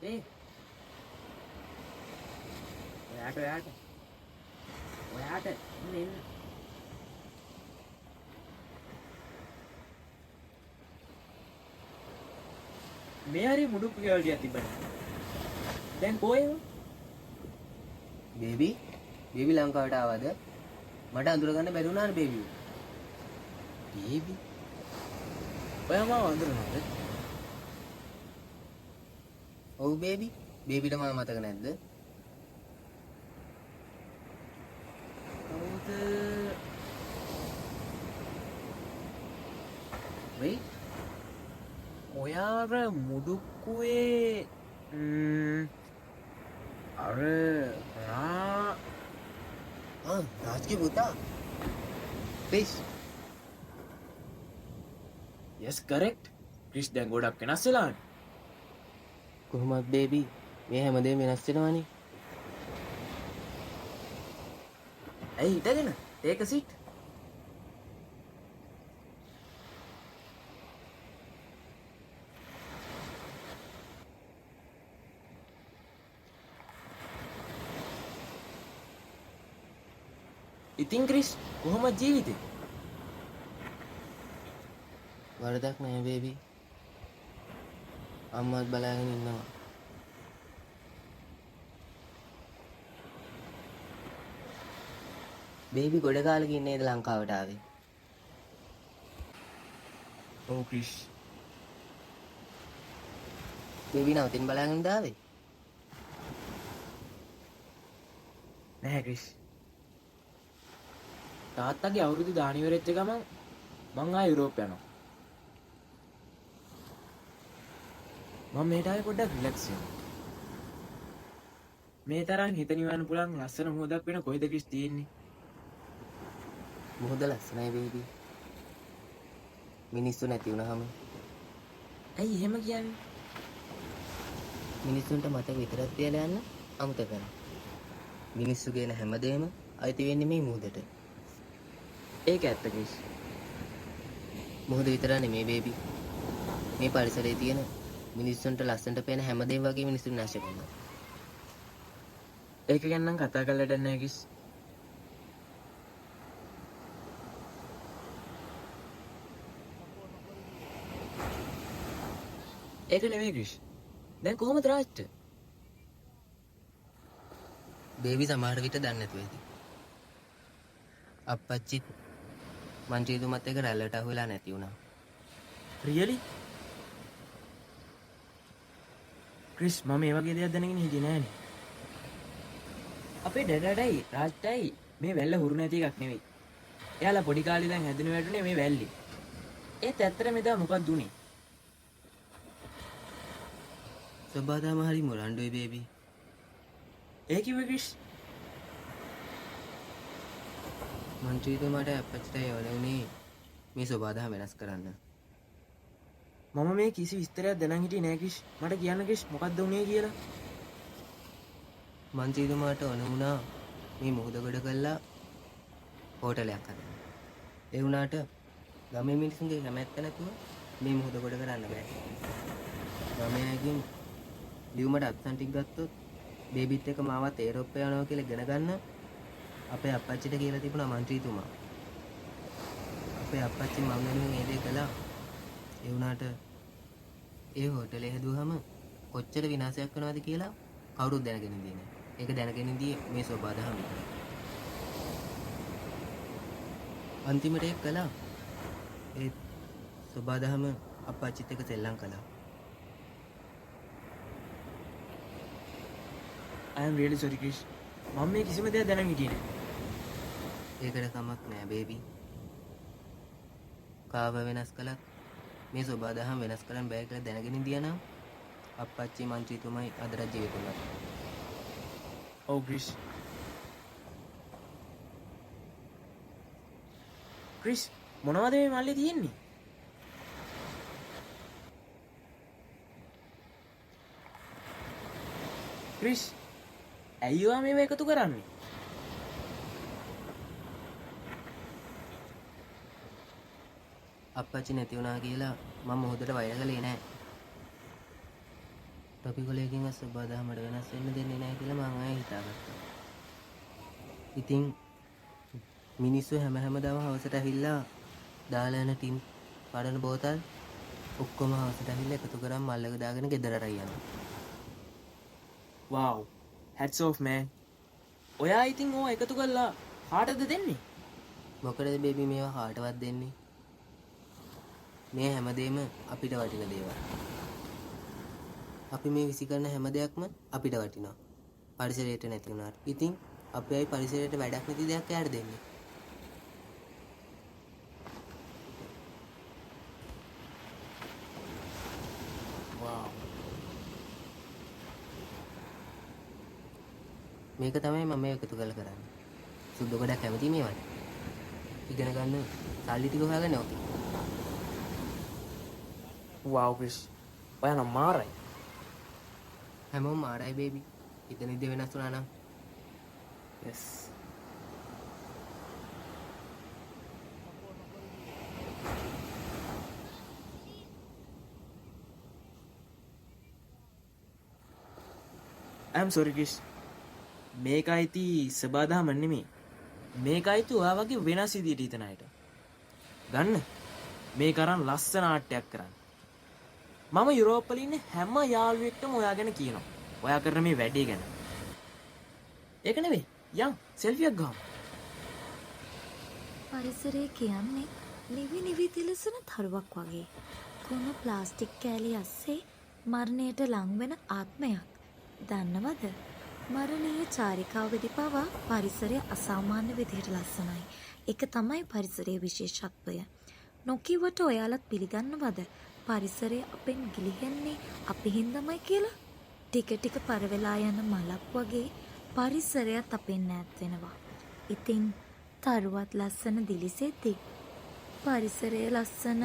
ඒ ඔයාට එන්න මේ හරි මුඩුක්කු ගෙවල් තිබ්බනේ. දැන් කොහෙද? බේබි ලංකාවට ආවද? මට අඳුරගන්න බැරි වුණානේ බේබි. බේබි ඔයා මාව අඳුරනවද? ඔව් බේබිට මම මතක නැද්ද? කවුද? වෙයි ඔයාර මුඩුක්කුවේ අර රාජ්ගේ පුතා ක්‍රිස්. yes correct. ක්‍රිස් දැන් ගොඩක් වෙනස් වෙලානේ. කොහොමද බේබි මේ හැමදේම වෙනස් වෙනවනේ. ඇයි හිටගෙන? take a seat. ඉතින් ක්‍රිස් කොහොමද ජීවිතේ? වරදක් නෑ බේබි. අම්මත් බලාගෙන ඉන්නවා. බේබි ගොඩ කාලෙකින් නේද ලංකාවට ආවේ? ඔව් ක්‍රිස්. බේබි නවතින් බලාගෙන ආවේ? නැහැ ක්‍රිස්. තාත්තගේ අවුරුදු දාන ඉවරෙච්ච ගමන් මං ආයෙ යුරෝප් යනවා. මම මෙහෙට ආවේ පොඩ්ඩක් රිලැක්ස් වෙන්න. මේ තරම් හිත නිවන්න පුළුවන් ලස්සන මොහොතක් වෙන කොයිද ක්‍රිස් තියෙන්නේ? මොහොත ලස්සනයි බේබි. මිනිස්සු නැති වුණාම ඇයි එහෙම කියන්නේ? මිනිස්සුන්ට මතක විතරක් තියලා යන්න අමතක කරනවා. මිනිස්සු කියන හැමදේම අයිති වෙන්නේ මේ මොහොතට. ඒක ඇත්ත ක්‍රිස්. මොහොත විතර නෙමේ බේබි. මේ පරිසරයේ තියෙන මිනිස්සුන්ට ලස්සනට පේන හැමදේම වගේ මිනිස්සුන් නැශ කරනවා. ඒක ගැන නම් කතා කරලා දෙන්න නැහැ ක්‍රිස්. ඒක නෙමෙයි ක්‍රිස්. දැන් කොහොමද රාජ්ට? බේබි සමහර විට දන්නේ නැතුව ඇති. අප්පච්චිත් මන්ත්‍රීතුමත් එක්ක රැල්ලට අහු වෙලා නැති වුණා. රියලි? ක්‍රිස් මම මේ වගේ දෙයක් දැනගෙන හිටියේ නෑනේ. අපේ ඩැඩටයි රාජ්ටයි මේ වැල්ල හුරු නැති එකක් නෙවෙයි. එයාලා පොඩි කාලේ ඉඳන් හැදෙන වැටුනේ මේ වැල්ලේ. ඒත් ඇත්තට මෙදා මොකක්ද උනේ? සබාදාම හරි මොරන්ඩුයි බේබි. ඒ කිව්වේ ක්‍රිස්. මන්ත්‍රීතුමාට අප්පච්චිටයි ඕන උනේ මේ සබාදාම වෙනස් කරන්න. මම මේ කිසි විස්තරයක් දැනන් හිටියේ නෑ ක්‍රිස්. මට කියන්න ක්‍රිස් මොකක්ද උනේ කියලා. මන්ත්‍රීතුමාට ඕන වුණා මේ මුහුද ගොඩ කළා හෝටලයක් හදන්න. ඒ වුණාට ගමේ මිනිස්සුන්ගේ කැමැත්ත නැතුව මේ මුහුද ගොඩ කරන්න බෑ. ගමයාගෙන් ලියුමට අත්සන් ටික ගත්තොත් බේබිත් එක්ක මාවත් ඒරෝප්පේ යනවා කියලා ඉගෙන ගන්න අපේ අප්පච්චිට කියලා තිබුණා මන්ත්‍රීතුමා. අපේ අප්පච්චි මම වෙනුවෙන් ඒ දේ කළා. ඒ වුණාට ඒ හෝටලේ හැදුවාම කොච්චර විනාශයක් වෙනවද කියලා කවුරුත් දැනගෙන ඉන්නේ නැහැ. ඒක දැනගෙන ඉඳී මේ සබාදහම විතරයි. අන්තිමට ඒක කළා. ඒ සබාදහම අප්පච්චිත් එක්ක සෙල්ලම් කළා. I am really sorry Chris. මම මේ කිසිම දෙයක් දැනන් හිටියේ නෑ. ඒකට කමක් නෑ බේබි. කාව වෙනස් කළත් මේ සබාදහම වෙනස් කරන්න බෑ කියලා දැනගෙන ඉඳියා නම් අප්පච්චි මන්ත්‍රීතුමයි අදට ජීවිතුමයි. ඔව් ක්‍රිස්. ක්‍රිස් මොනවද මේ මල්ලේ තියෙන්නේ? ක්‍රිස් ඇයි ඔයා මේව එකතු කරන්නේ? අප්පච්චි නැති වුණා කියලා මම මොහොතට වෛර කළේ නෑ. ටොපි කොලයකින් සබදාමට වෙනස් වෙන්න දෙන්නේ නැහැ කියලා මම ආයෙ හිතාගත්තා. ඉතින් මිනිස්සු හැමදාම හවසට ඇවිල්ලා දාලා යන ටින් පඩන බෝතල් ඔක්කොම හවසට ඇවිල්ලා එකතු කරන් මල්ලක දාගෙන ගෙදරට යනවා. wow hats off man. ඔයා ඉතින් ඕවා එකතු කරලා කාටද දෙන්නේ? මොකටද බේබි මේවා කාටවත් දෙන්නේ? මේ හැමදේම අපිට වටින දේවල්. අපි මේ විසි කරන හැම දෙයක්ම අපිට වටිනවා. පරිසරයට නැති වුණාට. ඉතින් අපි අයි පරිසරයට වැඩක් නැති දෙයක් යාට දෙන්නේ. wow මේක තමයි මම එකතු කරලා කරන්නේ. සුදු ගොඩක් කැමති මේවට. ඉගෙන ගන්න සල්ලි ටික හොයාගන්න ඕකේ. wow Chris ඔයා නම් මාරයි. හැමෝම මාරයි බේබි. හිතන ඉද වෙනස් වුණා නම් yes I'm sorry Chris. මේක අයිති සබාදාම නෙමෙයි. මේක අයිති ඔයා වගේ වෙනස් විදියට හිතන අයට. ගන්න. මේ කරන් ලස්සන ආට්ටයක් කරන්න. මම යුරෝප් වල ඉන්න හැම යාළුවෙක්ටම ඔයා ගැන කියනවා. ඔයා කරන මේ වැඩේ ගැන. ඒක නෙවෙයි. යම් සෙල්ෆියක් ගහමු. පරිසරය කියන්නේ නිවි නිවි තිලසන තරුවක් වගේ. කොන ප්ලාස්ටික් කෑලි අස්සේ මරණයට ලං වෙන ආත්මයක්. දන්නවද? මරණීය චාරිකාවේදී පවා පරිසරය අසාමාන්‍ය විදිහට ලස්සනයි. ඒක තමයි පරිසරයේ විශේෂත්වය. නොකියවට ඔයාලත් පිළිගන්නවද? පරිසරය අපෙන් ගිලිහෙන්නේ අපි හින්දාමයි කියලා. ටික ටික පරවෙලා යන මලක් වගේ පරිසරයත් අපෙන් ඈත් වෙනවා. ඉතින් තරුවත් ලස්සන දිලිසෙද්දි පරිසරය ලස්සන